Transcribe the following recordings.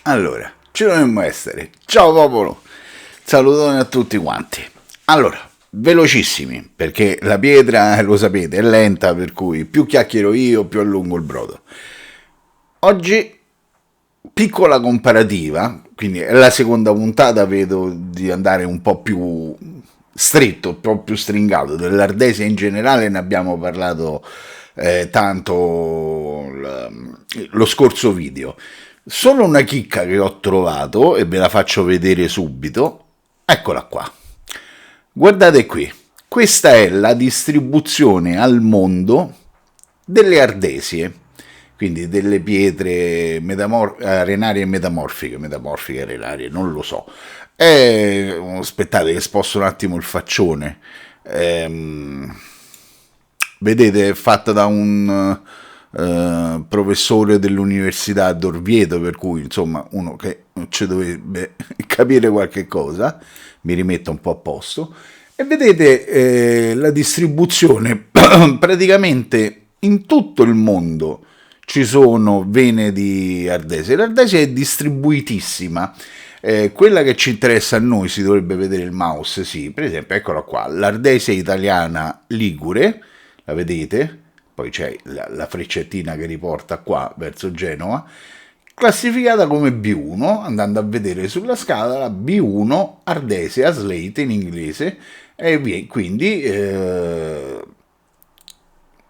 Allora, ci dovremmo essere. Ciao popolo, salutone a tutti quanti. Allora, velocissimi, perché la pietra, lo sapete, è lenta, per cui più chiacchiero io, più allungo il brodo. Oggi, piccola comparativa, quindi è la seconda puntata, vedo di andare un po' più stretto, un po' più stringato. Dell'Ardesia in generale ne abbiamo parlato tanto lo scorso video. Solo una chicca che ho trovato e ve la faccio vedere subito. Eccola qua. Guardate qui. Questa è la distribuzione al mondo delle ardesie, quindi delle pietre arenarie e metamorfiche arenarie, non lo so. Aspettate che sposto un attimo il faccione. Vedete, è fatta da un professore dell'Università d'Orvieto, per cui insomma uno che ci dovrebbe capire qualche cosa. Mi rimetto un po' a posto e vedete la distribuzione. Praticamente in tutto il mondo ci sono vene di ardesia. L'ardesia è distribuitissima. Quella che ci interessa a noi, si dovrebbe vedere il mouse, sì, per esempio, eccola qua, l'ardesia italiana ligure, la vedete? Poi c'è la freccettina che riporta qua verso Genova, classificata come B1, andando a vedere sulla scala B1 Ardesia Slate in inglese, e quindi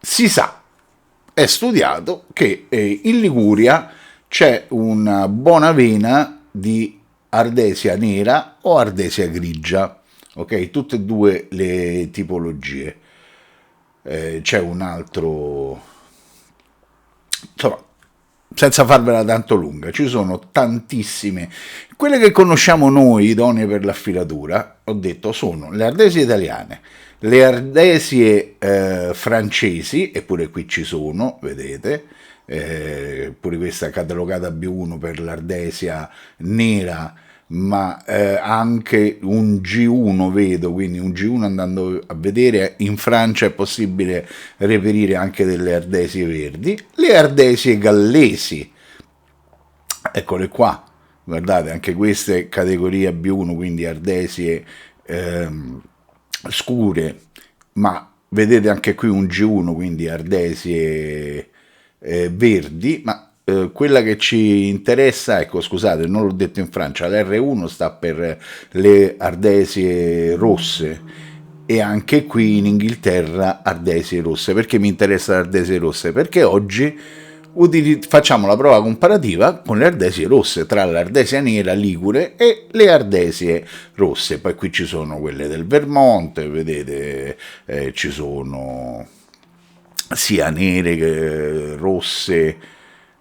si sa, è studiato che in Liguria c'è una buona vena di Ardesia nera o Ardesia grigia, ok? Tutte e due le tipologie. C'è un altro, insomma, senza farvela tanto lunga, ci sono tantissime. Quelle che conosciamo noi, idonee per l'affilatura, ho detto, sono le ardesie italiane, le ardesie francesi, eppure qui ci sono, vedete, pure questa catalogata B1 per l'ardesia nera, ma anche un G1 vedo, quindi un G1 andando a vedere, in Francia è possibile reperire anche delle ardesie verdi, le ardesie gallesi, eccole qua, guardate, anche queste categoria B1, quindi ardesie scure, ma vedete anche qui un G1, quindi ardesie verdi, ma quella che ci interessa, ecco, scusate, non l'ho detto in Francia, l'R1 sta per le ardesie rosse, e anche qui in Inghilterra ardesie rosse. Perché mi interessa le ardesie rosse? Perché oggi facciamo la prova comparativa con le ardesie rosse, tra l'ardesia nera ligure e le ardesie rosse. Poi qui ci sono quelle del Vermont, vedete, ci sono sia nere che rosse.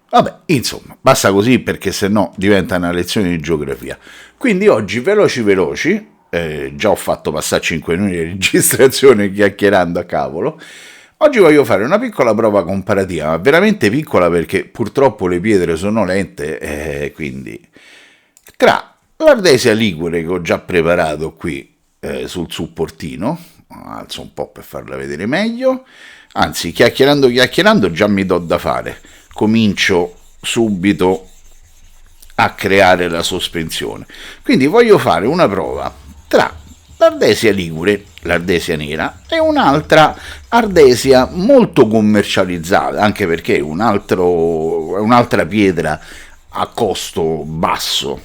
Vabbè, insomma, basta così, perché sennò diventa una lezione di geografia. Quindi oggi veloci, già ho fatto passare 5 minuti di registrazione chiacchierando a cavolo. Oggi voglio fare una piccola prova comparativa, ma veramente piccola, perché purtroppo le pietre sono lente, quindi tra l'ardesia ligure che ho già preparato qui sul supportino, alzo un po' per farla vedere meglio, anzi chiacchierando già mi do da fare. Comincio subito a creare la sospensione. Quindi voglio fare una prova tra l'ardesia ligure, l'ardesia nera, e un'altra ardesia molto commercializzata, anche perché è un'altra pietra a costo basso.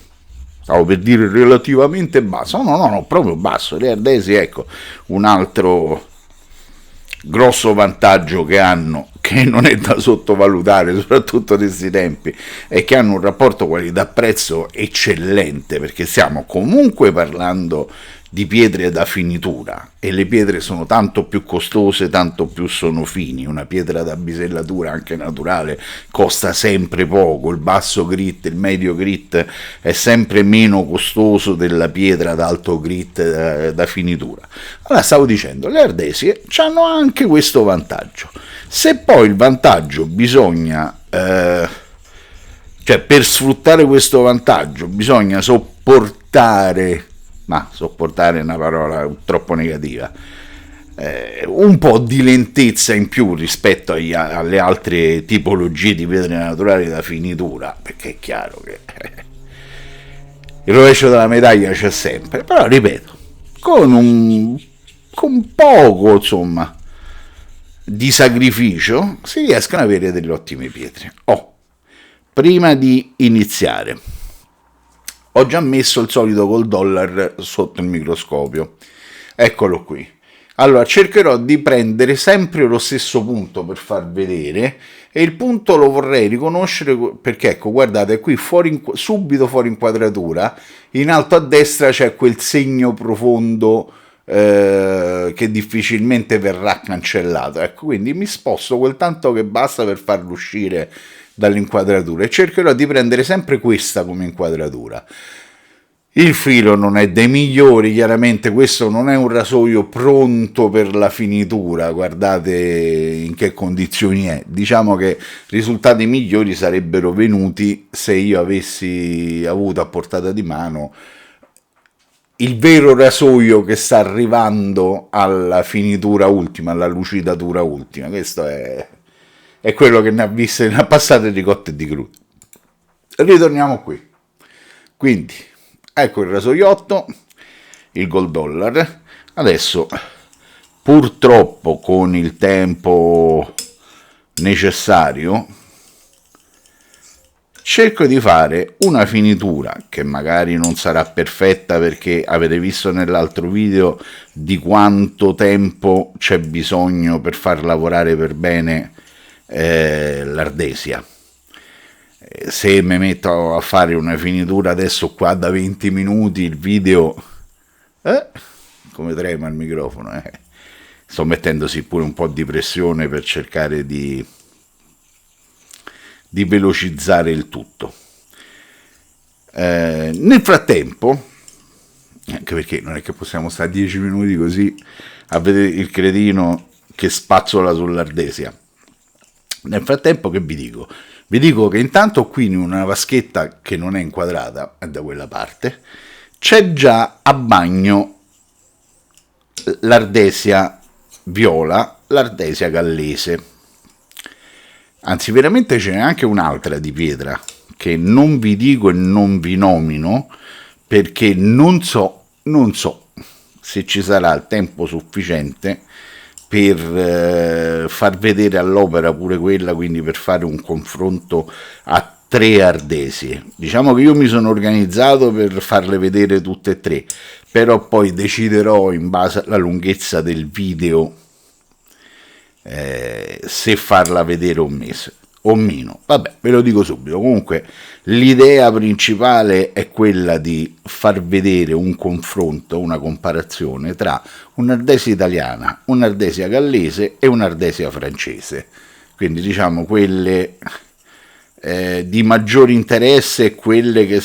Stavo per dire relativamente basso, no, proprio basso. Le ardesie, ecco, un altro grosso vantaggio che hanno, che non è da sottovalutare, soprattutto in questi tempi, è che hanno un rapporto qualità-prezzo eccellente, perché stiamo comunque parlando di pietre da finitura, e le pietre sono tanto più costose, tanto più sono fini. Una pietra da bisellatura, anche naturale, costa sempre poco. Il basso grit, il medio grit è sempre meno costoso della pietra ad alto grit da finitura. Allora, stavo dicendo, le ardesie hanno anche questo vantaggio. Se poi il vantaggio bisogna, cioè per sfruttare questo vantaggio bisogna sopportare, ma sopportare è una parola troppo negativa, un po' di lentezza in più rispetto alle altre tipologie di pietre naturali da finitura, perché è chiaro che il rovescio della medaglia c'è sempre, però ripeto, con poco, insomma, di sacrificio si riescono ad avere delle ottime pietre. Prima di iniziare, ho già messo il solito col dollar sotto il microscopio, eccolo qui. Allora cercherò di prendere sempre lo stesso punto per far vedere, e il punto lo vorrei riconoscere perché ecco, guardate qui subito fuori inquadratura, in alto a destra c'è quel segno profondo che difficilmente verrà cancellato. Ecco, quindi mi sposto quel tanto che basta per farlo uscire dall'inquadratura e cercherò di prendere sempre questa come inquadratura. Il filo non è dei migliori, chiaramente questo non è un rasoio pronto per la finitura, guardate in che condizioni è. Diciamo che risultati migliori sarebbero venuti se io avessi avuto a portata di mano il vero rasoio che sta arrivando alla finitura ultima, alla lucidatura ultima. Questo è quello che ne ha viste, ne ha passate di cotte e di crude. Ritorniamo qui. Quindi, ecco il rasoiotto, il gold dollar. Adesso, purtroppo, con il tempo necessario, cerco di fare una finitura che magari non sarà perfetta, perché avete visto nell'altro video di quanto tempo c'è bisogno per far lavorare per bene l'ardesia. Se mi metto a fare una finitura adesso qua da 20 minuti il video come trema il microfono, sto mettendosi pure un po' di pressione per cercare di velocizzare il tutto. Nel frattempo, anche perché non è che possiamo stare 10 minuti così a vedere il cretino che spazzola sull'ardesia. Nel frattempo che vi dico? Vi dico che intanto qui in una vaschetta che non è inquadrata, è da quella parte, c'è già a bagno l'ardesia viola, l'ardesia gallese. Anzi, veramente ce n'è anche un'altra di pietra che non vi dico e non vi nomino perché non so se ci sarà il tempo sufficiente per far vedere all'opera pure quella, quindi per fare un confronto a 3 ardesie. Diciamo che io mi sono organizzato per farle vedere tutte e 3, però poi deciderò in base alla lunghezza del video se farla vedere o meno. Vabbè, ve lo dico subito. Comunque l'idea principale è quella di far vedere un confronto, una comparazione tra un'ardesia italiana, un'ardesia gallese e un'ardesia francese. Quindi diciamo quelle di maggior interesse e quelle che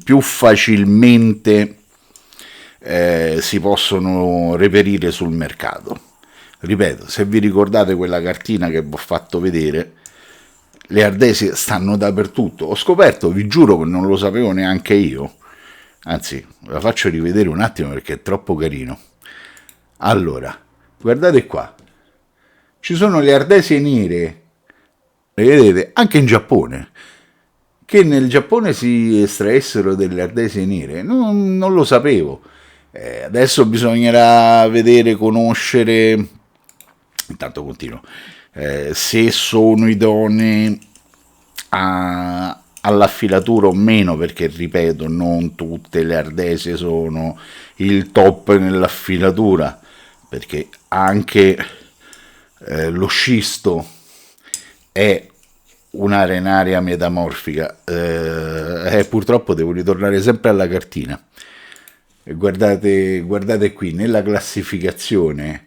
più facilmente si possono reperire sul mercato. Ripeto, se vi ricordate quella cartina che vi ho fatto vedere, le ardesie stanno dappertutto. Ho scoperto, vi giuro che non lo sapevo neanche io, anzi la faccio rivedere un attimo perché è troppo carino. Allora, guardate qua, ci sono le ardesie nere, le vedete, anche in Giappone. Che nel Giappone si estraessero delle ardesie nere, non lo sapevo. Adesso bisognerà vedere, conoscere, intanto continuo, se sono idonei all'affilatura o meno, perché ripeto, non tutte le ardesie sono il top nell'affilatura, perché anche lo scisto è un'arenaria metamorfica. Purtroppo devo ritornare sempre alla cartina. Guardate qui, nella classificazione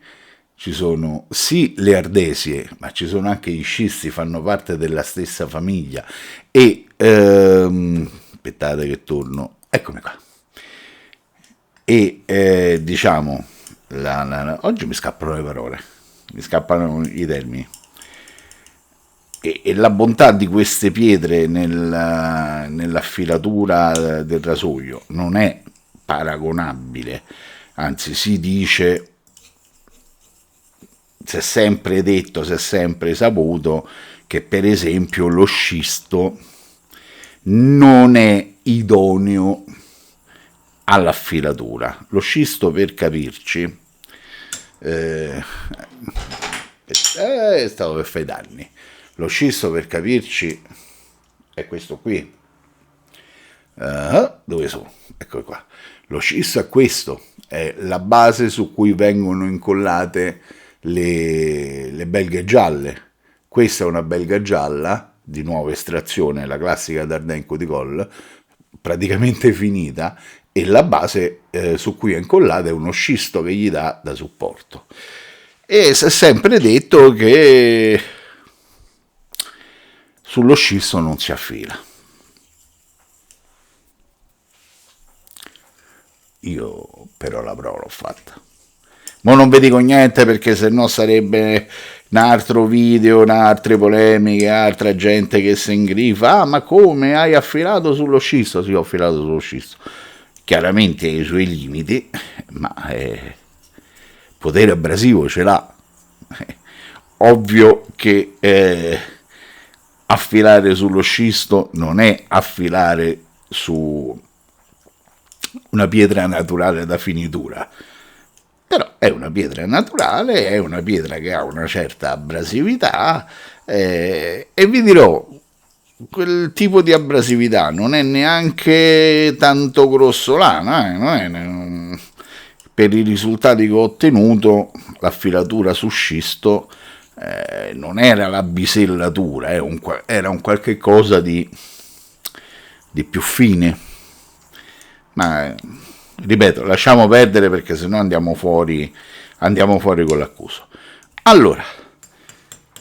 ci sono sì le ardesie, ma ci sono anche gli scisti, fanno parte della stessa famiglia. E aspettate che torno, eccomi qua. E diciamo, oggi mi scappano le parole, mi scappano i termini. E la bontà di queste pietre nell'affilatura del rasoio non è paragonabile, anzi si dice, si è sempre detto, si è sempre saputo che per esempio lo scisto non è idoneo all'affilatura. Lo scisto, per capirci, stavo per fare i danni. Lo scisto, per capirci, è questo qui. Dove sono? Eccolo qua. Lo scisto è questo, è la base su cui vengono incollate le belghe gialle. Questa è una belga gialla di nuova estrazione, la classica Dardenco di Coll, praticamente finita, e la base su cui è incollata è uno scisto che gli dà da supporto. E si è sempre detto che sullo scisto non si affila. Io però la prova l'ho fatta. Ma non vi dico niente, perché sennò sarebbe un altro video, un'altre polemiche, altra gente che si ingrifa. Ma come, hai affilato sullo scisto? Sì, ho affilato sullo scisto. Chiaramente ha i suoi limiti, ma potere abrasivo ce l'ha. Ovvio che affilare sullo scisto non è affilare su una pietra naturale da finitura, però è una pietra naturale, è una pietra che ha una certa abrasività, e vi dirò, quel tipo di abrasività non è neanche tanto grossolana, non è, per i risultati che ho ottenuto l'affilatura su scisto non era la bisellatura, era un qualche cosa di più fine. Ma ripeto, lasciamo perdere, perché sennò andiamo fuori con l'accuso. Allora,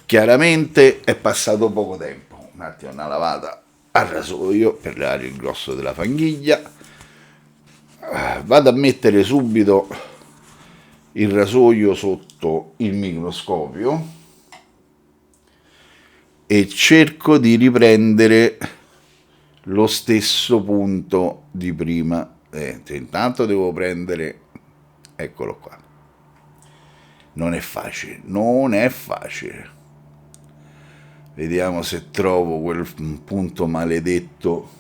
chiaramente è passato poco tempo, un attimo, una lavata al rasoio per levare il grosso della fanghiglia. Vado a mettere subito il rasoio sotto il microscopio e cerco di riprendere lo stesso punto di prima. Intanto devo prendere, eccolo qua. Non è facile. Vediamo se trovo quel punto maledetto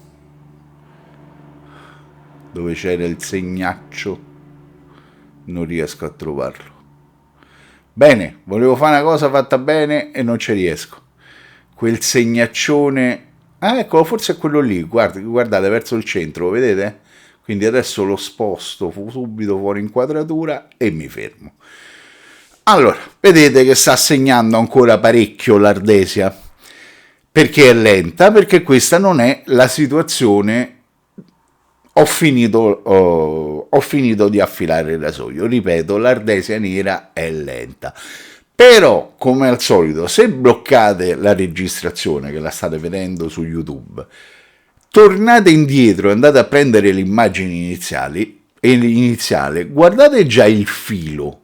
dove c'era il segnaccio. Non riesco a trovarlo. Bene, volevo fare una cosa fatta bene e non ci riesco. Quel segnaccione, ecco, forse è quello lì, guardate, verso il centro, vedete? Quindi adesso lo sposto subito fuori inquadratura e mi fermo. Allora, vedete che sta segnando ancora parecchio l'Ardesia. Perché è lenta? Perché questa non è la situazione. Ho finito di affilare il rasoio. Ripeto, l'Ardesia nera è lenta. Però, come al solito, se bloccate la registrazione, che la state vedendo su YouTube, tornate indietro e andate a prendere l'immagine iniziale, guardate già il filo,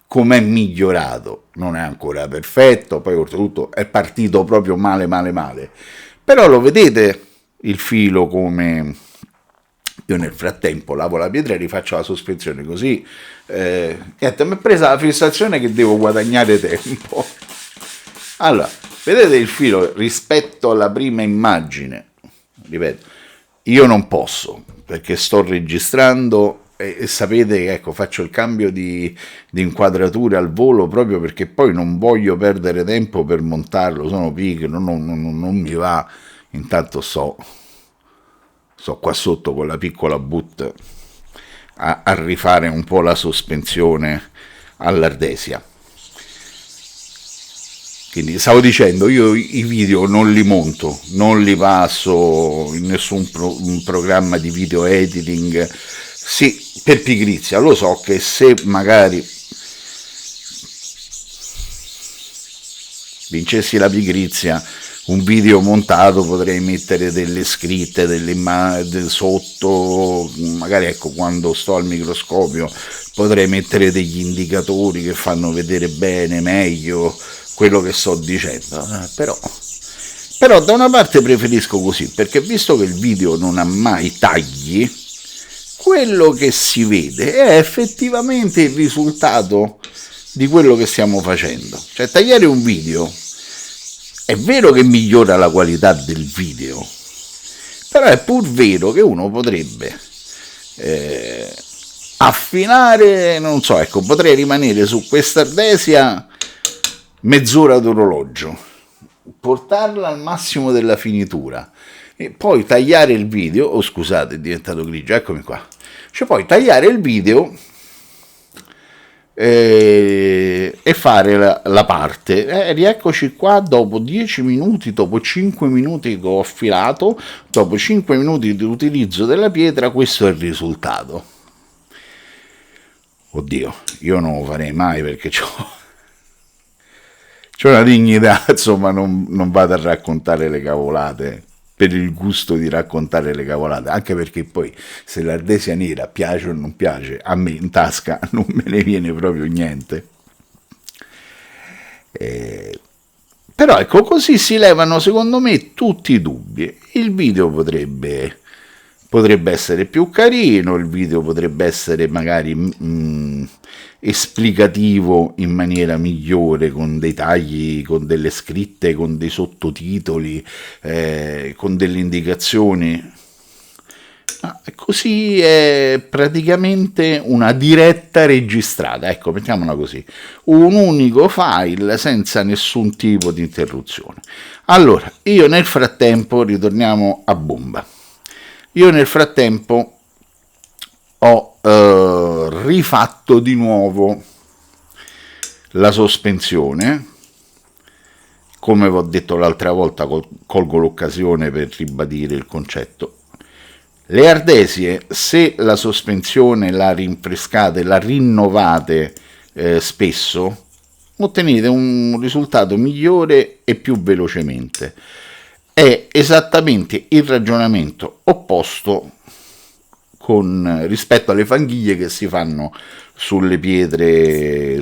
com'è migliorato. Non è ancora perfetto, poi oltretutto è partito proprio male, però lo vedete il filo come. Io nel frattempo lavo la pietra e rifaccio la sospensione, così mi è presa la fissazione che devo guadagnare tempo. Allora, vedete il filo rispetto alla prima immagine? Ripeto, io non posso, perché sto registrando e sapete che, ecco, faccio il cambio di inquadratura al volo proprio perché poi non voglio perdere tempo per montarlo, sono pigro, non mi va. Intanto sto qua sotto con la piccola boot a rifare un po' la sospensione all'Ardesia. Quindi stavo dicendo, io i video non li monto, non li passo in nessun programma di video editing, sì, per pigrizia. Lo so che se magari vincessi la pigrizia, un video montato potrei mettere delle scritte, sotto, magari, ecco, quando sto al microscopio potrei mettere degli indicatori che fanno vedere bene, meglio quello che sto dicendo, però da una parte preferisco così, perché visto che il video non ha mai tagli, quello che si vede è effettivamente il risultato di quello che stiamo facendo. Cioè, tagliare un video è vero che migliora la qualità del video, però è pur vero che uno potrebbe affinare, non so, ecco, potrei rimanere su questa ardesia mezz'ora d'orologio, portarla al massimo della finitura e poi tagliare il video. Oh, scusate, è diventato grigio, eccomi qua. Cioè, poi tagliare il video e fare la parte. Rieccoci qua dopo 10 minuti, dopo 5 minuti che ho affilato, dopo 5 minuti di utilizzo della pietra. Questo è il risultato. Oddio, io non lo farei mai perché c'ho una dignità, insomma, non vado a raccontare le cavolate per il gusto di raccontare le cavolate, anche perché poi se l'ardesia nera piace o non piace, a me in tasca non me ne viene proprio niente. Eh, Però ecco, così si levano secondo me tutti i dubbi. Il video potrebbe essere più carino, il video potrebbe essere magari esplicativo in maniera migliore, con dei tagli, con delle scritte, con dei sottotitoli, con delle indicazioni. Così è praticamente una diretta registrata, ecco, mettiamola così, un unico file senza nessun tipo di interruzione. Allora, io nel frattempo, ritorniamo a bomba, io nel frattempo ho rifatto di nuovo la sospensione. Come vi ho detto l'altra volta, colgo l'occasione per ribadire il concetto. Le ardesie, se la sospensione la rinfrescate, la rinnovate spesso, ottenete un risultato migliore e più velocemente. È esattamente il ragionamento opposto rispetto alle fanghiglie che si fanno sulle pietre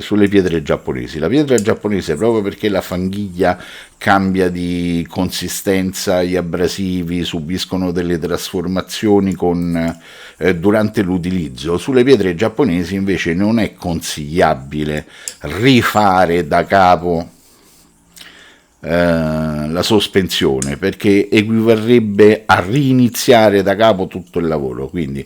giapponesi. La pietra giapponese, proprio perché la fanghiglia cambia di consistenza, gli abrasivi subiscono delle trasformazioni durante l'utilizzo. Sulle pietre giapponesi invece non è consigliabile rifare da capo la sospensione, perché equivarrebbe a riniziare da capo tutto il lavoro. Quindi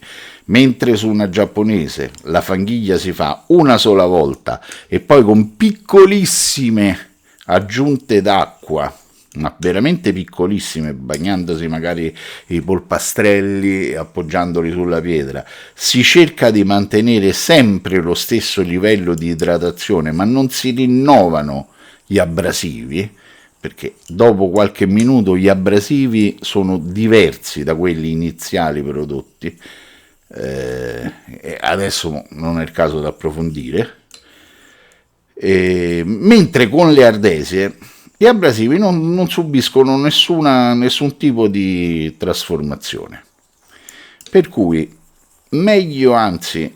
mentre su una giapponese la fanghiglia si fa una sola volta e poi con piccolissime aggiunte d'acqua, ma veramente piccolissime, bagnandosi magari i polpastrelli e appoggiandoli sulla pietra, si cerca di mantenere sempre lo stesso livello di idratazione, ma non si rinnovano gli abrasivi, perché dopo qualche minuto gli abrasivi sono diversi da quelli iniziali prodotti. Adesso non è il caso di approfondire. Mentre con le ardesie gli abrasivi non subiscono nessun tipo di trasformazione, per cui meglio, anzi,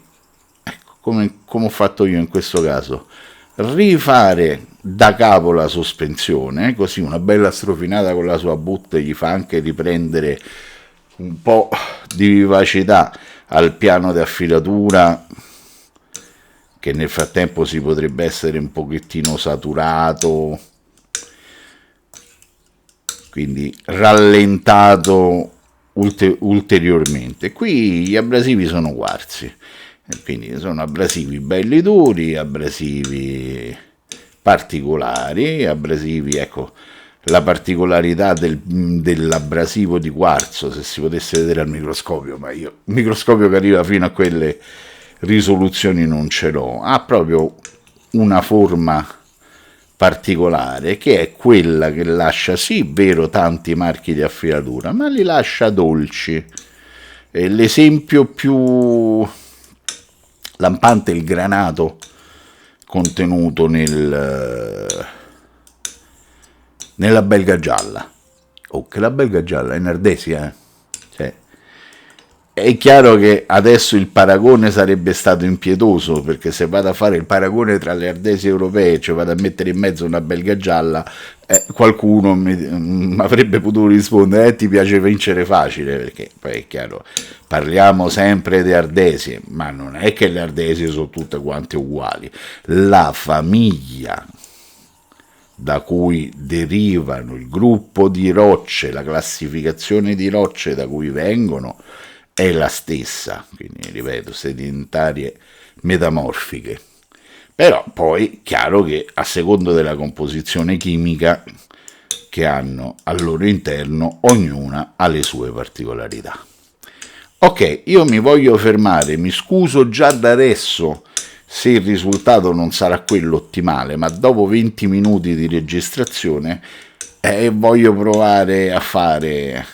ecco, come ho fatto io in questo caso, rifare da capo la sospensione, così una bella strofinata con la sua botte gli fa anche riprendere un po' di vivacità al piano di affilatura, che nel frattempo si potrebbe essere un pochettino saturato, quindi rallentato ulteriormente. Qui gli abrasivi sono quarzi, quindi sono abrasivi belli duri, abrasivi particolari, abrasivi, ecco, la particolarità dell'abrasivo di quarzo, se si potesse vedere al microscopio, ma io il microscopio che arriva fino a quelle risoluzioni non ce l'ho, ha proprio una forma particolare, che è quella che lascia, sì, vero, tanti marchi di affilatura, ma li lascia dolci. L'esempio più lampante è il granato contenuto nella belga gialla. Oh, che la belga gialla è in Ardesia, cioè, è chiaro che adesso il paragone sarebbe stato impietoso, perché se vado a fare il paragone tra le ardesie europee, cioè vado a mettere in mezzo una belga gialla, qualcuno mi avrebbe potuto rispondere: ti piace vincere facile, perché poi è chiaro, parliamo sempre di ardesie, ma non è che le ardesie sono tutte quante uguali. La famiglia da cui derivano il gruppo di rocce, la classificazione di rocce da cui vengono, è la stessa, quindi ripeto, sedimentarie metamorfiche. Però poi chiaro che a secondo della composizione chimica che hanno al loro interno, ognuna ha le sue particolarità. Ok, io mi voglio fermare, mi scuso già da adesso se il risultato non sarà quello ottimale, ma dopo 20 minuti di registrazione voglio provare a fare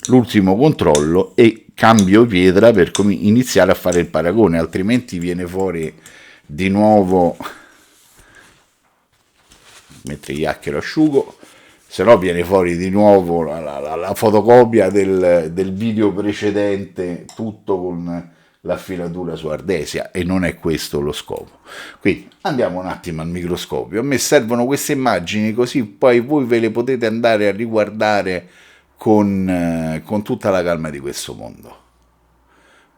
l'ultimo controllo e cambio pietra per iniziare a fare il paragone, altrimenti viene fuori di nuovo, mentre chiacchiero asciugo, se no viene fuori di nuovo la fotocopia del video precedente, tutto con l'affilatura su ardesia, e non è questo lo scopo. Quindi andiamo un attimo al microscopio. A me servono queste immagini, così poi voi ve le potete andare a riguardare con tutta la calma di questo mondo.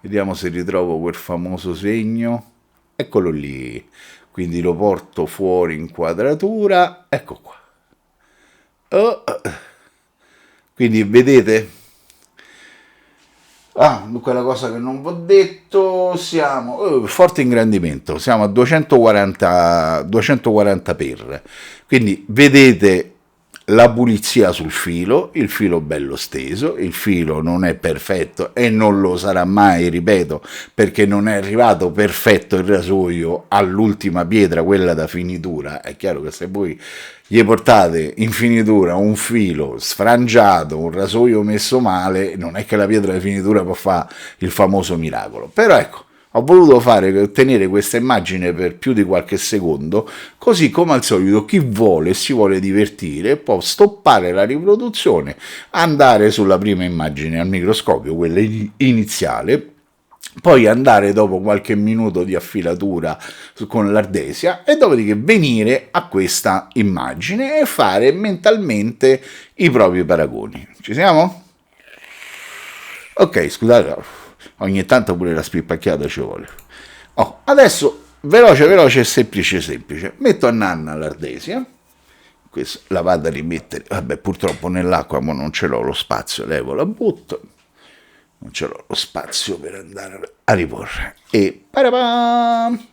Vediamo se ritrovo quel famoso segno. Eccolo lì. Quindi lo porto fuori inquadratura. Ecco qua. Quindi vedete? Quella cosa che non vi ho detto, siamo forte ingrandimento, siamo a 240 per, quindi vedete la pulizia sul filo, il filo bello steso, il filo non è perfetto e non lo sarà mai, ripeto, perché non è arrivato perfetto il rasoio all'ultima pietra, quella da finitura. È chiaro che se voi gli portate in finitura un filo sfrangiato, un rasoio messo male, non è che la pietra di finitura può fare il famoso miracolo. Però ecco, ho voluto tenere questa immagine per più di qualche secondo, così come al solito chi vuole e si vuole divertire può stoppare la riproduzione, andare sulla prima immagine al microscopio, quella iniziale, poi andare dopo qualche minuto di affilatura con l'ardesia e dopodiché venire a questa immagine e fare mentalmente i propri paragoni. Ci siamo? Ok, scusate, ogni tanto pure la spippacchiata ci vuole. Adesso veloce e semplice. Metto a nanna l'ardesia, questa la vado a rimettere, vabbè, purtroppo nell'acqua ma non ce l'ho lo spazio, levo, la butto, non ce l'ho lo spazio per andare a riporre, e parapam,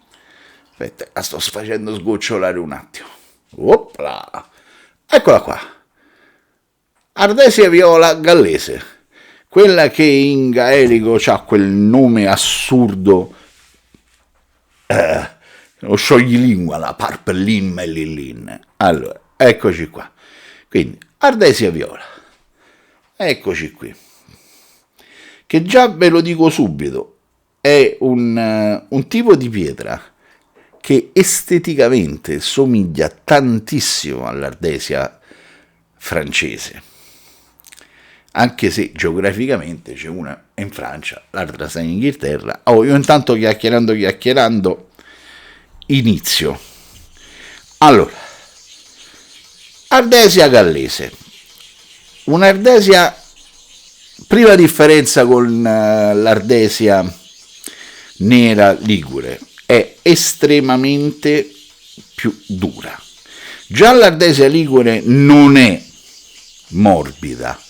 aspetta, la sto facendo sgocciolare un attimo, opla, eccola qua, ardesia viola gallese, quella che in gaelico ha quel nome assurdo, lo scioglilingua, la parpellin mellillin. Allora, eccoci qua, quindi ardesia viola, eccoci qui, che già ve lo dico subito, è un tipo di pietra che esteticamente somiglia tantissimo all'ardesia francese, anche se geograficamente c'è una in Francia, l'altra sta in Inghilterra. Io intanto chiacchierando inizio. Allora, ardesia gallese, un'ardesia, prima differenza con l'ardesia nera ligure, è estremamente più dura. Già l'ardesia ligure non è morbida,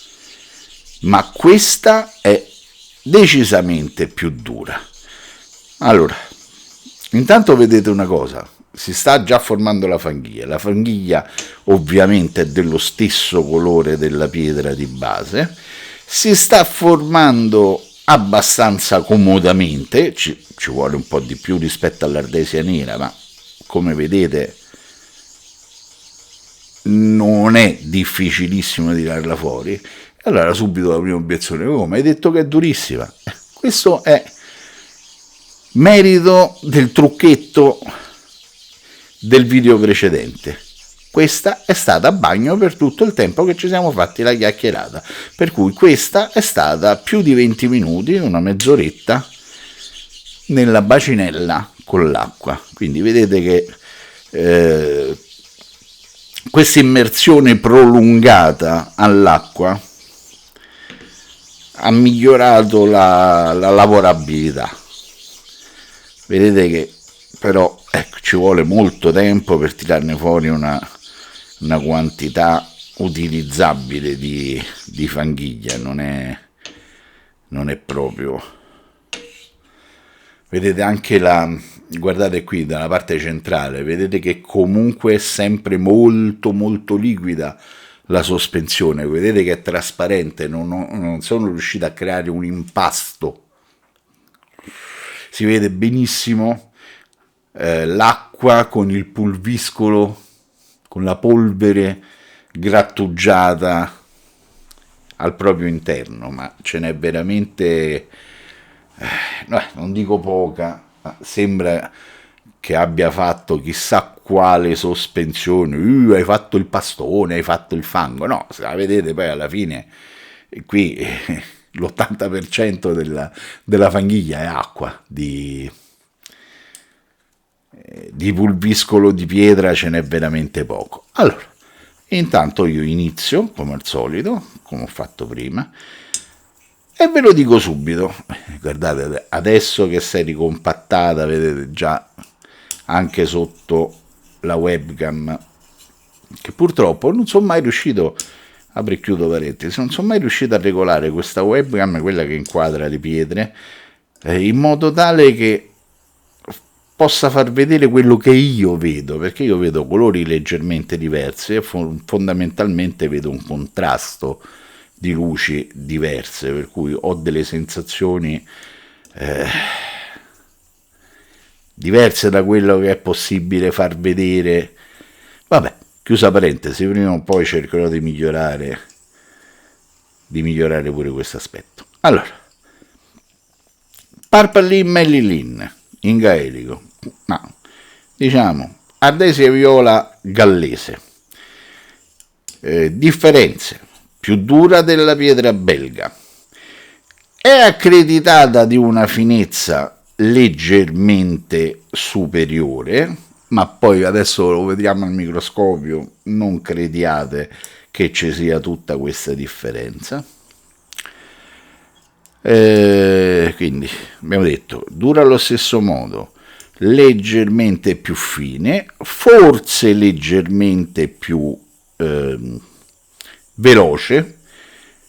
ma questa è decisamente più dura. Allora, intanto vedete una cosa, si sta già formando la fanghiglia ovviamente è dello stesso colore della pietra di base, si sta formando abbastanza comodamente, ci vuole un po' di più rispetto all'ardesia nera, ma come vedete non è difficilissimo tirarla fuori. Allora subito la prima obiezione: come hai detto che è durissima? Questo è merito del trucchetto del video precedente. Questa è stata a bagno per tutto il tempo che ci siamo fatti la chiacchierata, per cui questa è stata più di 20 minuti, una mezz'oretta, nella bacinella con l'acqua. Quindi vedete che questa immersione prolungata all'acqua ha migliorato la lavorabilità. Vedete che però ci vuole molto tempo per tirarne fuori una quantità utilizzabile di fanghiglia, non non è proprio. Vedete anche guardate qui dalla parte centrale, vedete che comunque è sempre molto molto liquida la sospensione, vedete che è trasparente, non sono riuscito a creare un impasto, si vede benissimo l'acqua con il pulviscolo, con la polvere grattugiata al proprio interno, ma ce n'è veramente, no, non dico poca, ma sembra che abbia fatto chissà quale sospensione, hai fatto il pastone, hai fatto il fango, no, se la vedete poi alla fine, qui l'80% della fanghiglia è acqua, di pulviscolo di pietra ce n'è veramente poco. Allora, intanto io inizio, come al solito, come ho fatto prima, e ve lo dico subito. Guardate, adesso che si è ricompattata, vedete già anche sotto la webcam, che purtroppo non sono mai riuscito, apro e chiudo parentesi, non sono mai riuscito a regolare questa webcam, quella che inquadra le pietre, in modo tale che possa far vedere quello che io vedo, perché io vedo colori leggermente diversi e fondamentalmente vedo un contrasto di luci diverse, per cui ho delle sensazioni diverse da quello che è possibile far vedere. Vabbè, chiusa parentesi, prima o poi cercherò di migliorare pure questo aspetto. Allora, Purple Melilin in gaelico, ma diciamo ardesia viola gallese. Differenze: più dura della pietra belga, è accreditata di una finezza leggermente superiore, ma poi adesso lo vediamo al microscopio, non crediate che ci sia tutta questa differenza. Quindi abbiamo detto dura allo stesso modo, leggermente più fine, forse leggermente più veloce,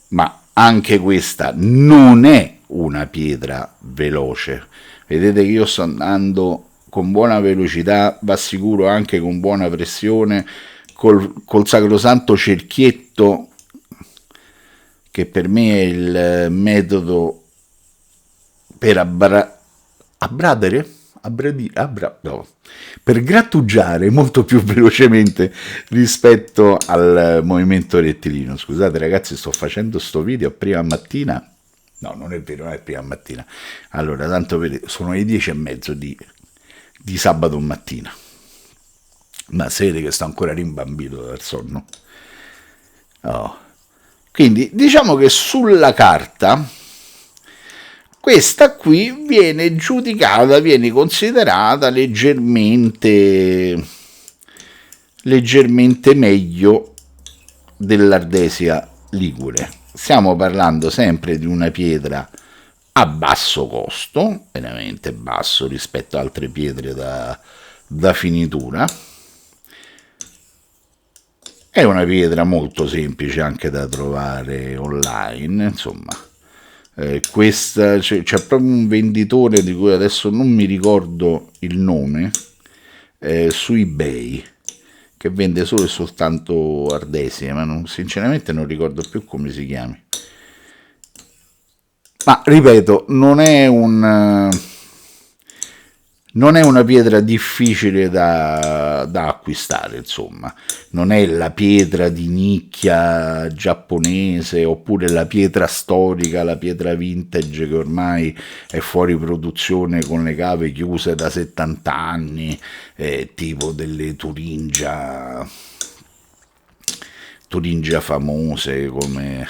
ma anche questa non è una pietra veloce. Vedete che io sto andando con buona velocità, va sicuro anche con buona pressione, col sacrosanto cerchietto che per me è il metodo per per grattugiare molto più velocemente rispetto al movimento rettilineo. Scusate ragazzi, sto facendo sto video a prima mattina. No, non è vero, non è prima mattina. Allora, tanto vedete, sono le 10:30 di sabato mattina. Ma si vede che sto ancora rimbambito dal sonno. Oh. Quindi diciamo che sulla carta questa qui viene giudicata, viene considerata leggermente meglio dell'ardesia ligure. Stiamo parlando sempre di una pietra a basso costo, veramente basso rispetto ad altre pietre da finitura. È una pietra molto semplice anche da trovare online, insomma. Questa c'è proprio un venditore di cui adesso non mi ricordo il nome, su eBay, che vende solo e soltanto ardesie, ma sinceramente non ricordo più come si chiami. Ma ripeto, non è una pietra difficile da acquistare, insomma, non è la pietra di nicchia giapponese oppure la pietra storica, la pietra vintage che ormai è fuori produzione con le cave chiuse da 70 anni, tipo delle Turingia famose come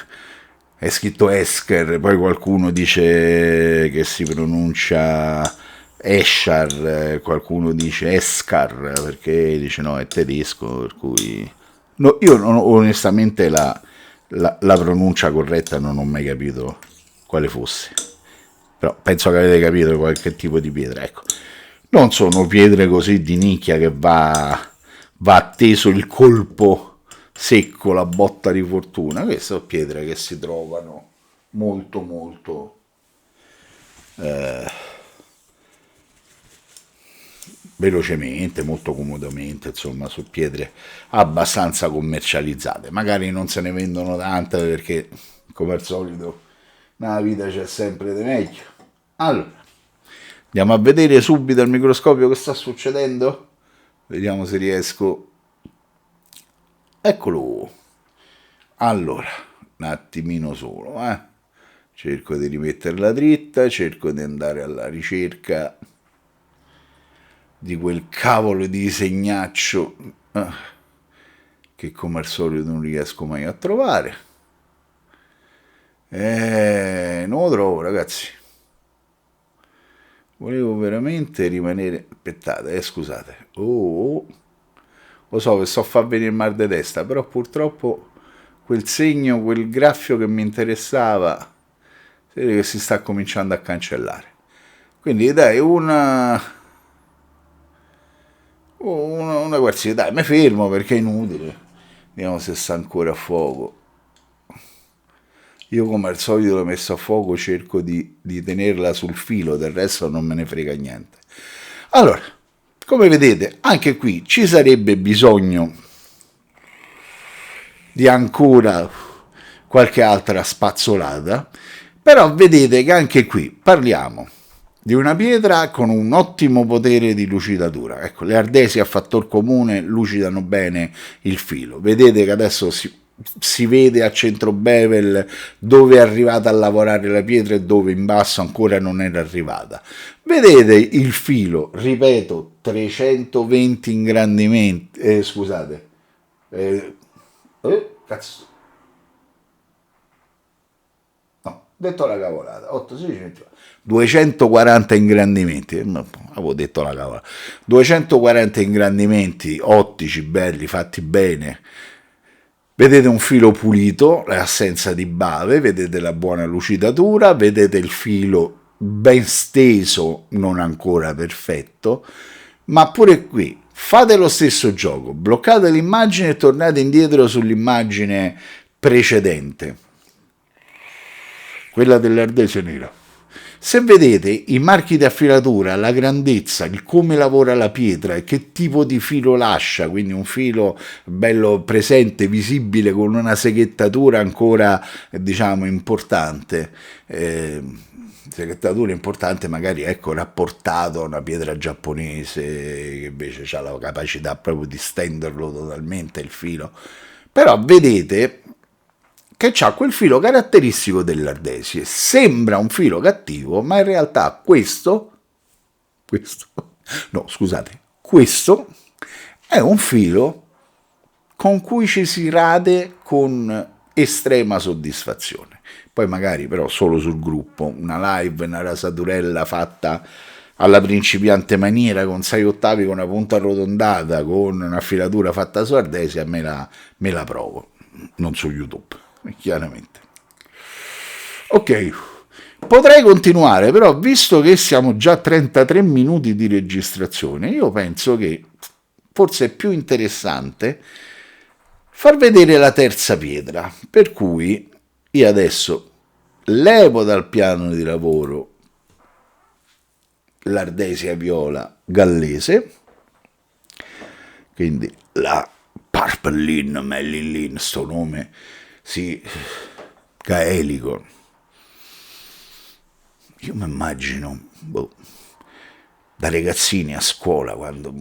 è scritto Esker, poi qualcuno dice che si pronuncia Eschar, qualcuno dice Eskar perché dice no è tedesco, per cui no, io onestamente la pronuncia corretta non ho mai capito quale fosse, però penso che avete capito qualche tipo di pietra. Ecco, non sono pietre così di nicchia che va atteso il colpo secco, la botta di fortuna. Queste sono pietre che si trovano molto molto velocemente, molto comodamente, insomma, su pietre abbastanza commercializzate. Magari non se ne vendono tante perché, come al solito, nella vita c'è sempre di meglio. Allora, andiamo a vedere subito al microscopio che sta succedendo. Vediamo se riesco. Eccolo. Allora, un attimino solo, cerco di rimetterla dritta, cerco di andare alla ricerca di quel cavolo di segnaccio che come al solito non riesco mai a trovare. Non lo trovo, ragazzi. Volevo veramente rimanere. Aspettate, scusate. Oh, lo so che sto a far venire il mal di testa, però purtroppo quel segno, quel graffio che mi interessava, si vede che si sta cominciando a cancellare. Quindi dai, una qualsiasi, dai, mi fermo perché è inutile. Vediamo se sta ancora a fuoco. Io come al solito l'ho messo a fuoco, cerco di tenerla sul filo, del resto non me ne frega niente. Allora, come vedete, anche qui ci sarebbe bisogno di ancora qualche altra spazzolata, però vedete che anche qui parliamo di una pietra con un ottimo potere di lucidatura. Ecco, le ardesie a fattor comune lucidano bene il filo. Vedete che adesso si vede a centro bevel dove è arrivata a lavorare la pietra e dove in basso ancora non era arrivata. Vedete il filo, ripeto, 320 ingrandimenti, scusate, cazzo, no, detto la cavolata, 8, 16, 240 ingrandimenti, avevo detto la cavolata, 240 ingrandimenti ottici, belli, fatti bene. Vedete un filo pulito, l'assenza di bave, vedete la buona lucidatura, vedete il filo ben steso, non ancora perfetto, ma pure qui fate lo stesso gioco, bloccate l'immagine e tornate indietro sull'immagine precedente, quella dell'ardesio nero. Se vedete i marchi di affilatura, la grandezza, il come lavora la pietra e che tipo di filo lascia, quindi un filo bello presente, visibile, con una seghettatura ancora, diciamo, importante, seghettatura importante magari, ecco, rapportato a una pietra giapponese che invece ha la capacità proprio di stenderlo totalmente il filo. Però vedete che ha quel filo caratteristico dell'ardesie. Sembra un filo cattivo, ma in realtà no, scusate, questo è un filo con cui ci si rade con estrema soddisfazione. Poi magari però solo sul gruppo, una live, una rasaturella fatta alla principiante maniera con 6 ottavi, con una punta arrotondata, con una filatura fatta su ardesia, me la provo, non su YouTube, chiaramente. Ok, potrei continuare, però visto che siamo già a 33 minuti di registrazione, io penso che forse è più interessante far vedere la terza pietra, per cui io adesso levo dal piano di lavoro l'ardesia viola gallese, quindi la Purple Lin, Mellin Lin, sto nome sì, gaelico. Io mi immagino da ragazzini a scuola quando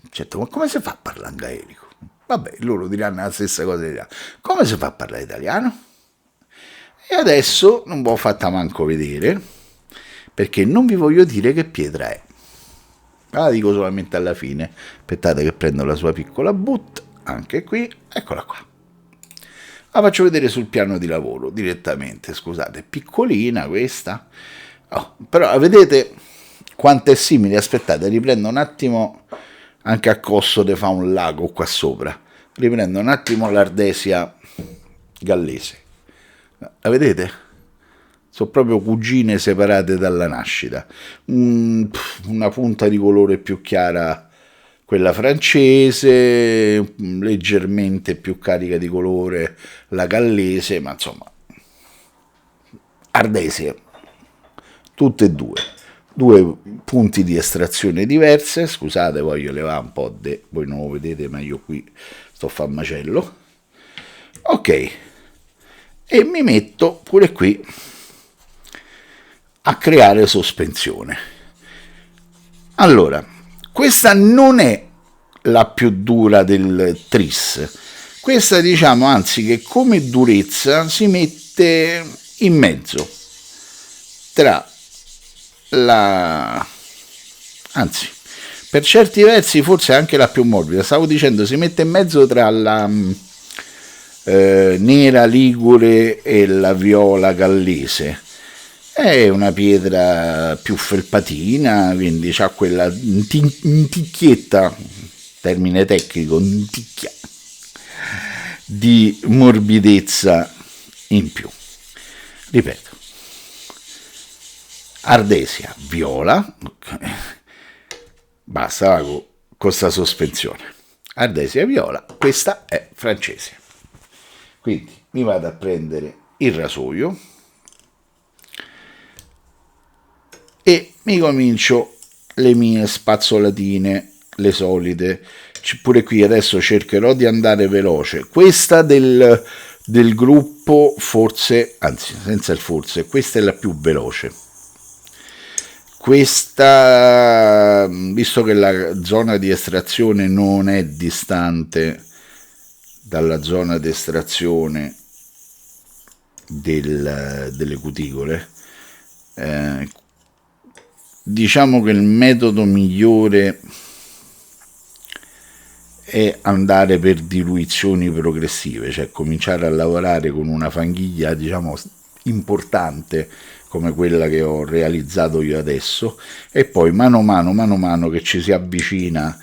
certo, ma come si fa a parlare in gaelico? Vabbè, loro diranno la stessa cosa italiana. Come si fa a parlare italiano? E adesso non ve l'ho fatta manco vedere, perché non vi voglio dire che pietra è. La dico solamente alla fine. Aspettate che prendo la sua piccola boot, anche qui, eccola qua. La faccio vedere sul piano di lavoro direttamente, scusate, piccolina questa. Oh, però vedete quanto è simile, aspettate, riprendo un attimo, anche a costo di fa un lago qua sopra, riprendo un attimo l'ardesia gallese. La vedete? Sono proprio cugine separate dalla nascita. Una punta di colore più chiara quella francese, leggermente più carica di colore la gallese, ma insomma, ardesie, tutte e due punti di estrazione diverse. Scusate, voglio levare un po' voi non lo vedete ma io qui sto a fare macello. Ok, e mi metto pure qui a creare sospensione. Allora, questa non è la più dura del tris, questa diciamo anzi che come durezza si mette in mezzo tra anzi per certi versi forse anche la più morbida, stavo dicendo si mette in mezzo tra la nera ligure e la viola gallese. È una pietra più felpatina, quindi ha quella inticchietta, termine tecnico, inticchia, di morbidezza in più. Ripeto, ardesia, viola, basta con questa sospensione. Ardesia, viola, questa è francese. Quindi mi vado a prendere il rasoio e mi comincio le mie spazzolatine, le solite. Pure qui adesso cercherò di andare veloce. Questa del gruppo forse, anzi senza il forse, questa è la più veloce. Questa, visto che la zona di estrazione non è distante dalla zona di estrazione delle cuticole, diciamo che il metodo migliore è andare per diluizioni progressive, cioè cominciare a lavorare con una fanghiglia diciamo importante come quella che ho realizzato io adesso, e poi mano a mano che ci si avvicina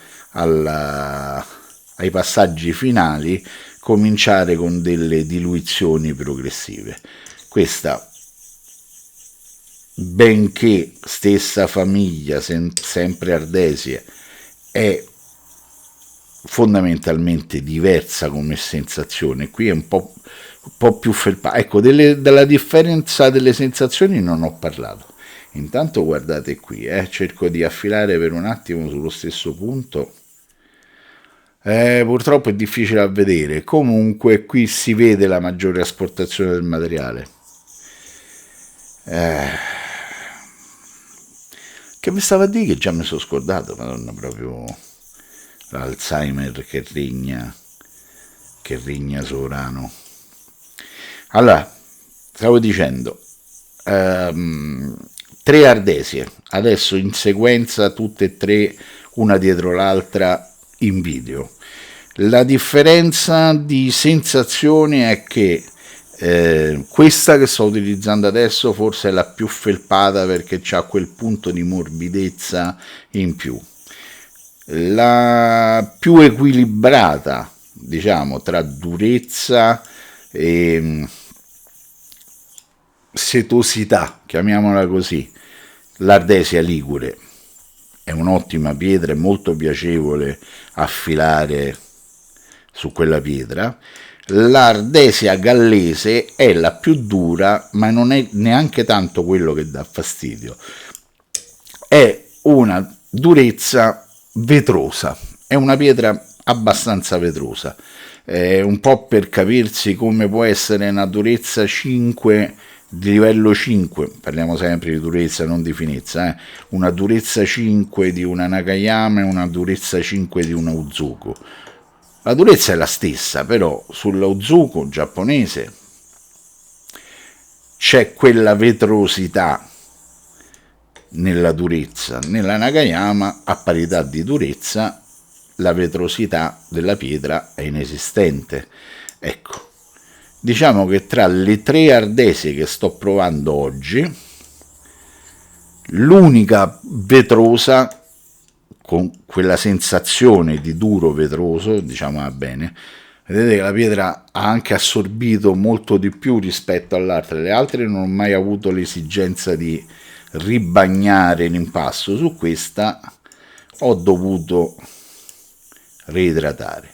ai passaggi finali cominciare con delle diluizioni progressive. Questa, benché stessa famiglia, sempre ardesie, è fondamentalmente diversa come sensazione. Qui è un po' più felpata. Ecco, della differenza delle sensazioni non ho parlato. Intanto guardate qui, cerco di affilare per un attimo sullo stesso punto. Purtroppo è difficile a vedere, comunque qui si vede la maggiore asportazione del materiale. Che mi stava a dire che già mi sono scordato, madonna, proprio l'Alzheimer che regna sovrano. Allora, stavo dicendo, 3 ardesie, adesso in sequenza tutte e 3, una dietro l'altra in video. La differenza di sensazioni è che questa che sto utilizzando adesso forse è la più felpata perché ha quel punto di morbidezza in più. La più equilibrata, diciamo, tra durezza e setosità, chiamiamola così, l'ardesia ligure. È un'ottima pietra, è molto piacevole affilare su quella pietra. L'ardesia gallese è la più dura, ma non è neanche tanto quello che dà fastidio. È una durezza vetrosa, è una pietra abbastanza vetrosa. Un po' per capirsi come può essere una durezza 5 di livello 5, parliamo sempre di durezza non di finezza, una durezza 5 di una Nakayama e una durezza 5 di una Uzuko. La durezza è la stessa, però sulla Uzuko giapponese c'è quella vetrosità nella durezza, nella Nakayama a parità di durezza la vetrosità della pietra è inesistente. Ecco, diciamo che tra le 3 ardesie che sto provando oggi, l'unica vetrosa con quella sensazione di duro vetroso, diciamo, va bene, vedete che la pietra ha anche assorbito molto di più rispetto all'altra. Le altre non ho mai avuto l'esigenza di ribagnare l'impasto, su questa ho dovuto reidratare.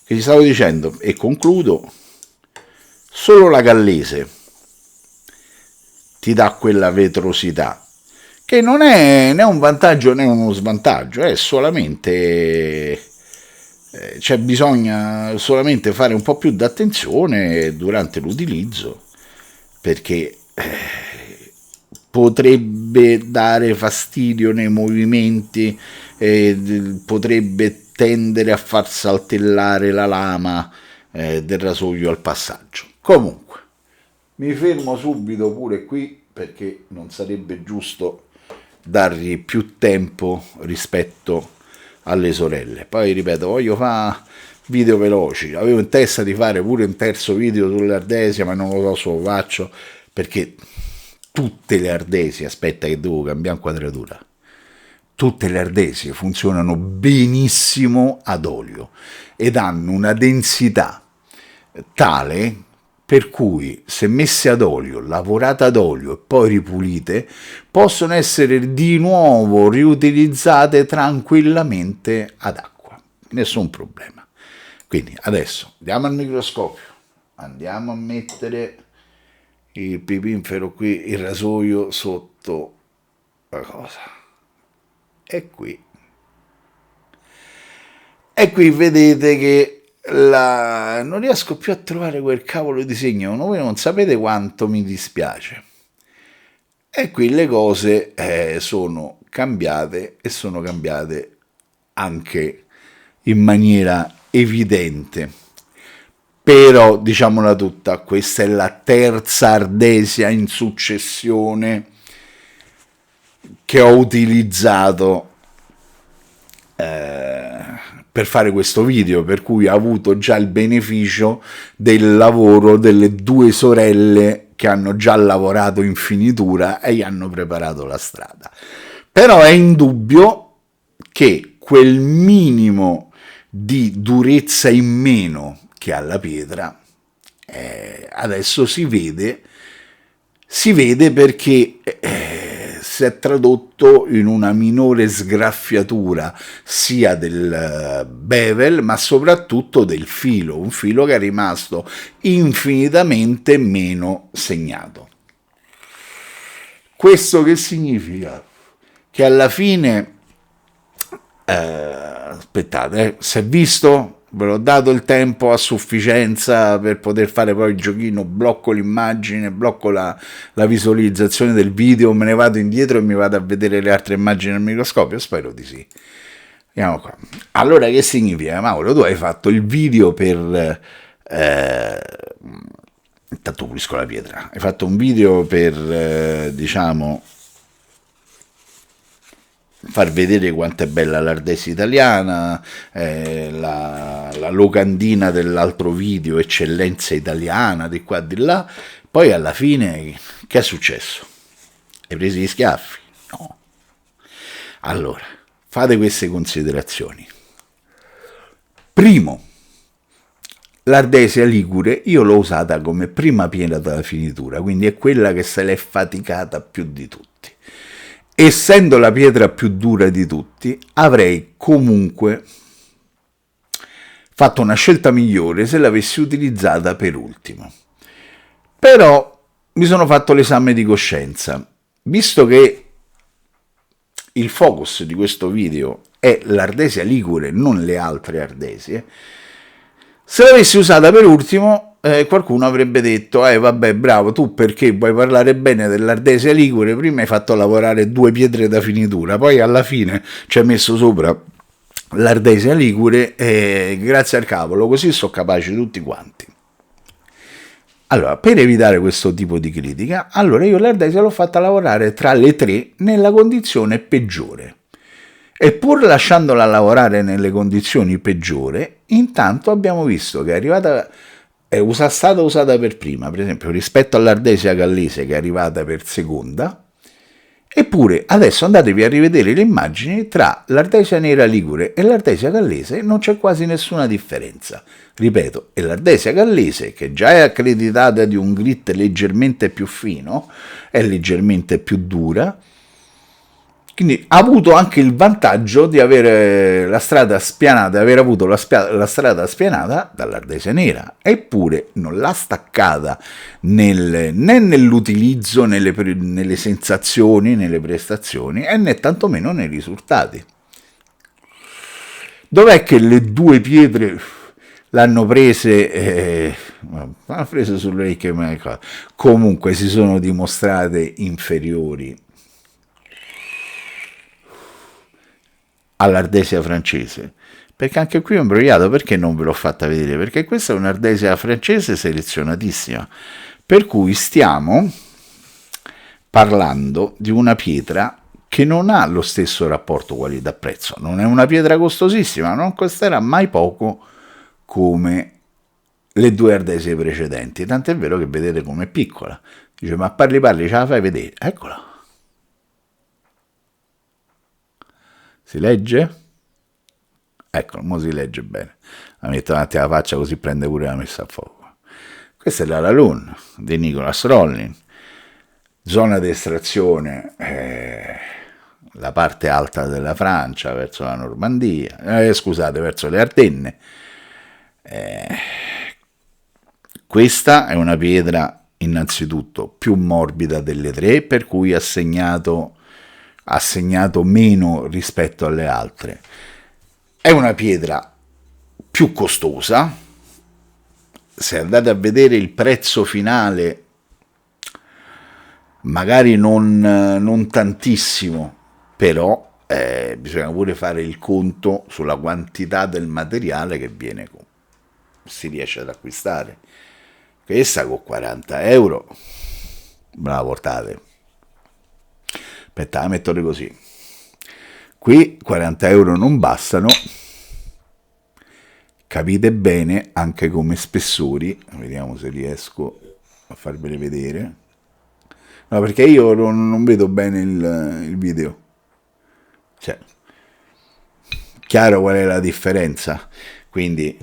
Che ti stavo dicendo, e concludo, solo la gallese ti dà quella vetrosità, che non è né un vantaggio né uno svantaggio, è solamente c'è bisogna solamente fare un po' più d'attenzione durante l'utilizzo, perché potrebbe dare fastidio nei movimenti, potrebbe tendere a far saltellare la lama del rasoio al passaggio. Comunque, mi fermo subito pure qui perché non sarebbe giusto dargli più tempo rispetto alle sorelle. Poi ripeto, voglio fare video veloci, avevo in testa di fare pure un terzo video sull'Ardesia, ma non lo so se lo faccio, perché tutte le Ardesie, aspetta che devo cambiare inquadratura, tutte le Ardesie funzionano benissimo ad olio ed hanno una densità tale per cui, se messe ad olio, lavorate ad olio e poi ripulite, possono essere di nuovo riutilizzate tranquillamente ad acqua. Nessun problema. Quindi adesso andiamo al microscopio, andiamo a mettere il pipinfero qui, il rasoio sotto la cosa. E qui vedete che non riesco più a trovare quel cavolo di segno, voi non sapete quanto mi dispiace. E qui le cose sono cambiate, e sono cambiate anche in maniera evidente. Però, diciamola tutta, questa è la terza Ardesia in successione che ho utilizzato per fare questo video, per cui ho avuto già il beneficio del lavoro delle due sorelle che hanno già lavorato in finitura e gli hanno preparato la strada. Però è indubbio che quel minimo di durezza in meno che ha la pietra adesso si vede perché si è tradotto in una minore sgraffiatura sia del bevel ma soprattutto del filo, un filo che è rimasto infinitamente meno segnato. Questo che significa? Che alla fine aspettate, si è visto? Ve l'ho dato il tempo a sufficienza per poter fare poi il giochino, blocco l'immagine, blocco la visualizzazione del video, me ne vado indietro e mi vado a vedere le altre immagini al microscopio? Spero di sì. Andiamo qua. Allora, che significa? Mauro, tu hai fatto il video per intanto pulisco la pietra, hai fatto un video per diciamo far vedere quanto è bella l'Ardesia italiana, la locandina dell'altro video, eccellenza italiana, di qua di là. Poi alla fine che è successo? Hai preso gli schiaffi? No. Allora, fate queste considerazioni. Primo, l'Ardesia ligure io l'ho usata come prima pietra da finitura, quindi è quella che se l'è faticata più di tutti. Essendo la pietra più dura di tutti, avrei comunque fatto una scelta migliore se l'avessi utilizzata per ultimo. Però mi sono fatto l'esame di coscienza, visto che il focus di questo video è l'Ardesia ligure, non le altre Ardesie. Se l'avessi usata per ultimo, qualcuno avrebbe detto vabbè, bravo, tu perché vuoi parlare bene dell'Ardesia ligure, prima hai fatto lavorare due pietre da finitura, poi alla fine ci hai messo sopra l'Ardesia ligure grazie al cavolo, così sono capaci tutti quanti. Allora, per evitare questo tipo di critica, allora io l'Ardesia l'ho fatta lavorare tra le tre nella condizione peggiore. E pur lasciandola lavorare nelle condizioni peggiori, intanto abbiamo visto che è stata usata per prima, per esempio rispetto all'Ardesia gallese che è arrivata per seconda, eppure adesso andatevi a rivedere le immagini tra l'Ardesia nera ligure e l'Ardesia gallese, non c'è quasi nessuna differenza. Ripeto, è l'Ardesia gallese, che già è accreditata di un grit leggermente più fino, è leggermente più dura, Quindi ha avuto anche il vantaggio di avere la strada spianata, aver avuto la strada spianata dall'Ardese Nera, eppure non l'ha staccata né nell'utilizzo, nelle sensazioni, nelle prestazioni e né tantomeno nei risultati. Dov'è che le due pietre l'hanno prese, l'hanno prese sulle che comunque si sono dimostrate inferiori all'Ardesia francese? Perché anche qui ho imbrogliato, perché non ve l'ho fatta vedere? Perché questa è un'Ardesia francese selezionatissima, per cui stiamo parlando di una pietra che non ha lo stesso rapporto qualità-prezzo, non è una pietra costosissima, non costerà mai poco come le due ardesie precedenti, tant'è vero che vedete com'è piccola. Dice, ma parli, ce la fai vedere? Eccola. Si legge? Ecco, mo si legge bene. La metto davanti alla faccia così prende pure la messa a fuoco. Questa è la Lalune di Nicolas Rollin. Zona di estrazione, la parte alta della Francia, verso la Normandia, scusate, verso le Ardenne. Questa è una pietra innanzitutto più morbida delle tre, per cui ha segnato meno rispetto alle altre. È una pietra più costosa. Se andate a vedere il prezzo finale, magari non tantissimo, però bisogna pure fare il conto sulla quantità del materiale che si riesce ad acquistare. Questa con 40 euro me la portate. Aspetta, la metto così. Qui 40 euro non bastano. Capite bene anche come spessori. Vediamo se riesco a farvele vedere. No, perché io non vedo bene il video. Cioè, chiaro qual è la differenza. Quindi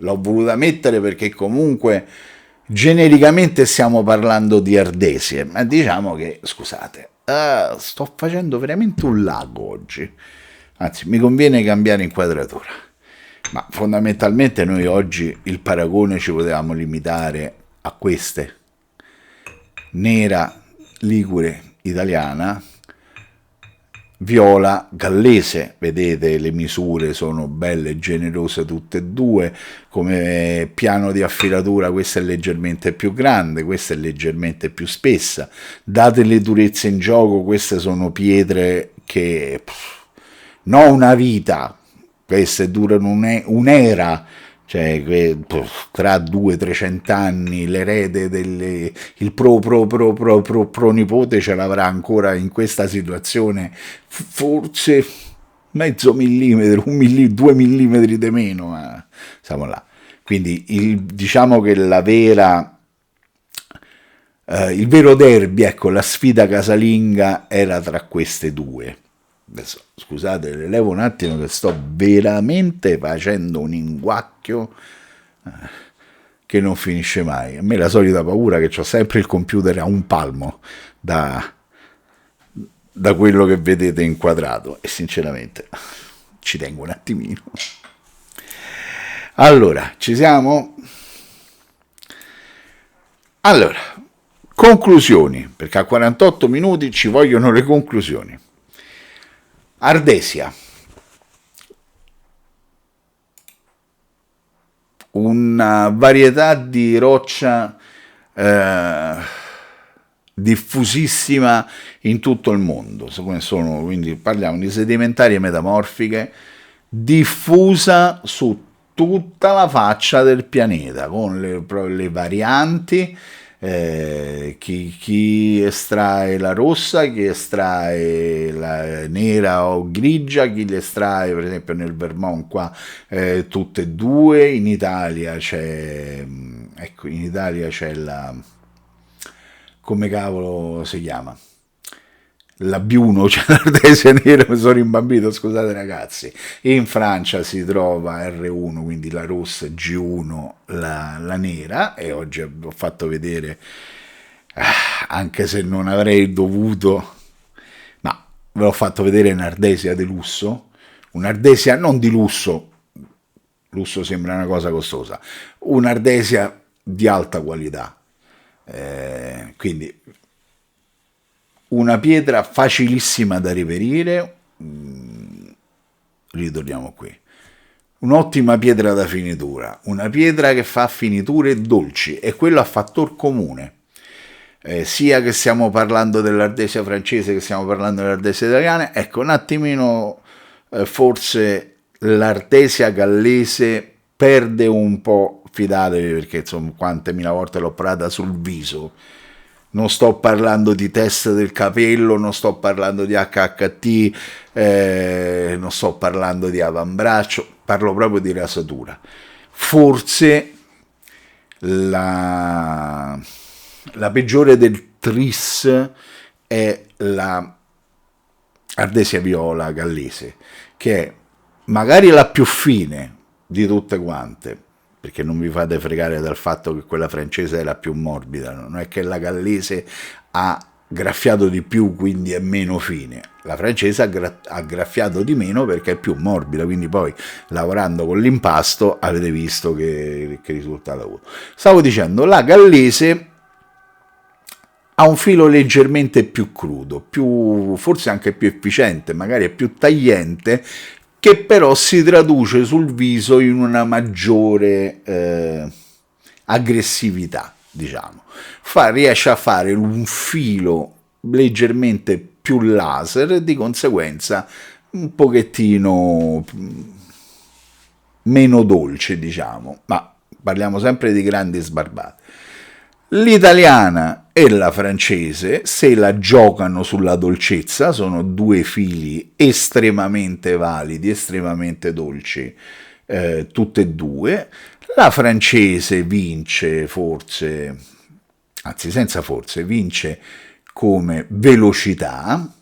l'ho voluta mettere perché comunque genericamente stiamo parlando di ardesie, ma diciamo che, scusate, sto facendo veramente un lago oggi, anzi mi conviene cambiare inquadratura, ma fondamentalmente noi oggi il paragone ci potevamo limitare a queste: nera, ligure, italiana, viola, gallese. Vedete, le misure sono belle generose tutte e due. Come piano di affilatura questa è leggermente più grande, questa è leggermente più spessa. Date le durezze in gioco, queste sono pietre che non una vita, queste durano un'era. Cioè, tra 200-300 anni l'erede il pronipote ce l'avrà ancora in questa situazione, forse mezzo millimetro, 2 millimetri di meno, ma siamo là. Quindi diciamo che il vero derby, ecco, la sfida casalinga era tra queste due. Adesso, scusate, le levo un attimo che sto veramente facendo un inguacchio che non finisce mai. A me la solita paura che ho sempre il computer a un palmo da quello che vedete inquadrato, e sinceramente ci tengo un attimino. Allora, ci siamo? Allora, conclusioni, perché a 48 minuti ci vogliono le conclusioni. Ardesia, una varietà di roccia diffusissima in tutto il mondo, quindi parliamo di sedimentarie metamorfiche, diffusa su tutta la faccia del pianeta, con le varianti. Chi estrae la rossa, chi estrae la nera o grigia, chi le estrae per esempio nel Vermont qua, tutte e due. In Italia c'è la, come cavolo si chiama, la B1, cioè l'Ardesia nera, mi sono rimbambito, scusate ragazzi. In Francia si trova R1, quindi la rossa, G1, la nera, e oggi ho fatto vedere, anche se non avrei dovuto, ve l'ho fatto vedere un'ardesia di lusso, un'ardesia non di lusso, lusso sembra una cosa costosa, un'ardesia di alta qualità. Quindi una pietra facilissima da reperire, ritorniamo qui. Un'ottima pietra da finitura, una pietra che fa finiture dolci e quello a fattor comune. Sia che stiamo parlando dell'ardesia francese che stiamo parlando dell'ardesia italiana, ecco un attimino forse l'ardesia gallese perde un po', fidatevi perché insomma quante mille volte l'ho provata sul viso, non sto parlando di test del capello, non sto parlando di HHT, non sto parlando di avambraccio, parlo proprio di rasatura. Forse la peggiore del tris è la ardesia viola gallese, che è magari la più fine di tutte quante, perché non vi fate fregare dal fatto che quella francese è la più morbida, non è che la gallese ha graffiato di più, quindi è meno fine. La francese ha graffiato di meno perché è più morbida, quindi poi lavorando con l'impasto avete visto che risultato ha avuto. Stavo dicendo, la gallese ha un filo leggermente più crudo, forse anche più efficiente, magari è più tagliente, che però si traduce sul viso in una maggiore aggressività, diciamo. Riesce a fare un filo leggermente più laser e di conseguenza un pochettino meno dolce, diciamo, ma parliamo sempre di grandi sbarbate. L'italiana e la francese se la giocano sulla dolcezza, sono due fili estremamente validi, estremamente dolci, tutte e due. La francese vince forse, anzi senza forse, vince come velocità,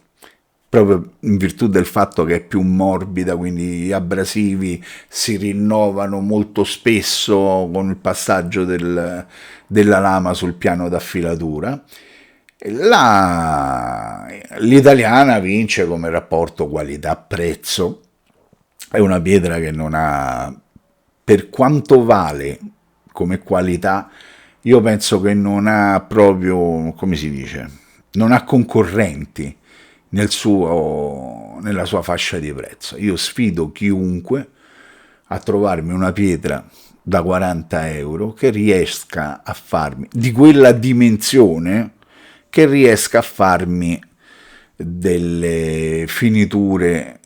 proprio in virtù del fatto che è più morbida, quindi gli abrasivi si rinnovano molto spesso con il passaggio della lama sul piano d'affilatura. L'italiana vince come rapporto qualità-prezzo, è una pietra che non ha, per quanto vale come qualità, io penso che non ha proprio, come si dice, non ha concorrenti nella sua fascia di prezzo. Io sfido chiunque a trovarmi una pietra da 40 euro che riesca a farmi, di quella dimensione, che riesca a farmi delle finiture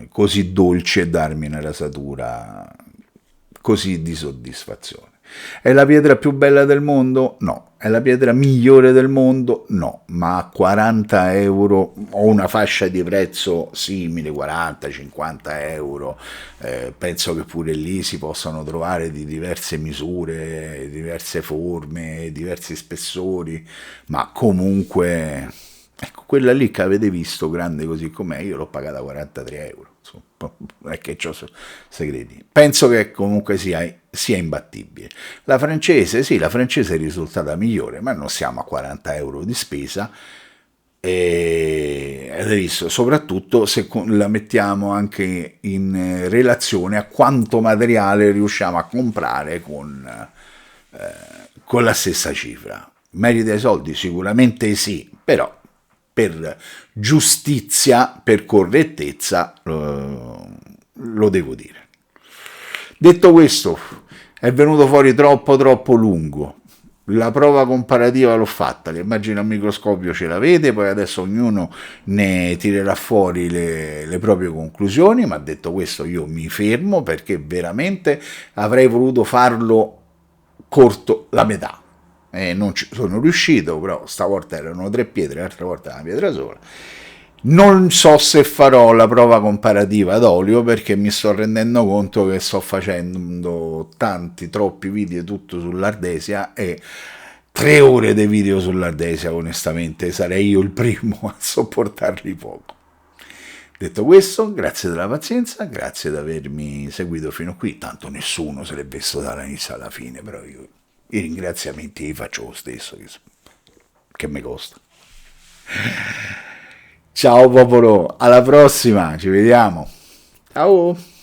così dolci e darmi una rasatura così di soddisfazione. È la pietra più bella del mondo? No. È la pietra migliore del mondo? No. Ma a 40 euro ho una fascia di prezzo simile, 40-50 euro. Penso che pure lì si possano trovare di diverse misure, diverse forme, diversi spessori, ma comunque, ecco, quella lì che avete visto grande così com'è, io l'ho pagata 43 euro. Non è che ho segreti. Penso che comunque sia imbattibile. La francese, sì, la francese è risultata migliore, ma non siamo a 40 euro di spesa. E avete visto, soprattutto se la mettiamo anche in relazione a quanto materiale riusciamo a comprare con la stessa cifra. Merita i soldi? Sicuramente sì, però per giustizia, per correttezza, lo devo dire. Detto questo, è venuto fuori troppo lungo. La prova comparativa l'ho fatta, l'immagine al microscopio ce l'avete, poi adesso ognuno ne tirerà fuori le proprie conclusioni, ma detto questo io mi fermo perché veramente avrei voluto farlo corto la metà. Non ci sono riuscito, però stavolta erano 3 pietre, l'altra volta una pietra sola. Non so se farò la prova comparativa ad olio perché mi sto rendendo conto che sto facendo troppi video tutto sull'ardesia e 3 ore di video sull'ardesia, onestamente sarei io il primo a sopportarli poco. Detto questo, grazie della pazienza, grazie di avermi seguito fino a qui, tanto nessuno se l'è visto dall'inizio alla fine, però io i ringraziamenti li faccio lo stesso, che mi costa. Ciao popolo, alla prossima, ci vediamo. Ciao!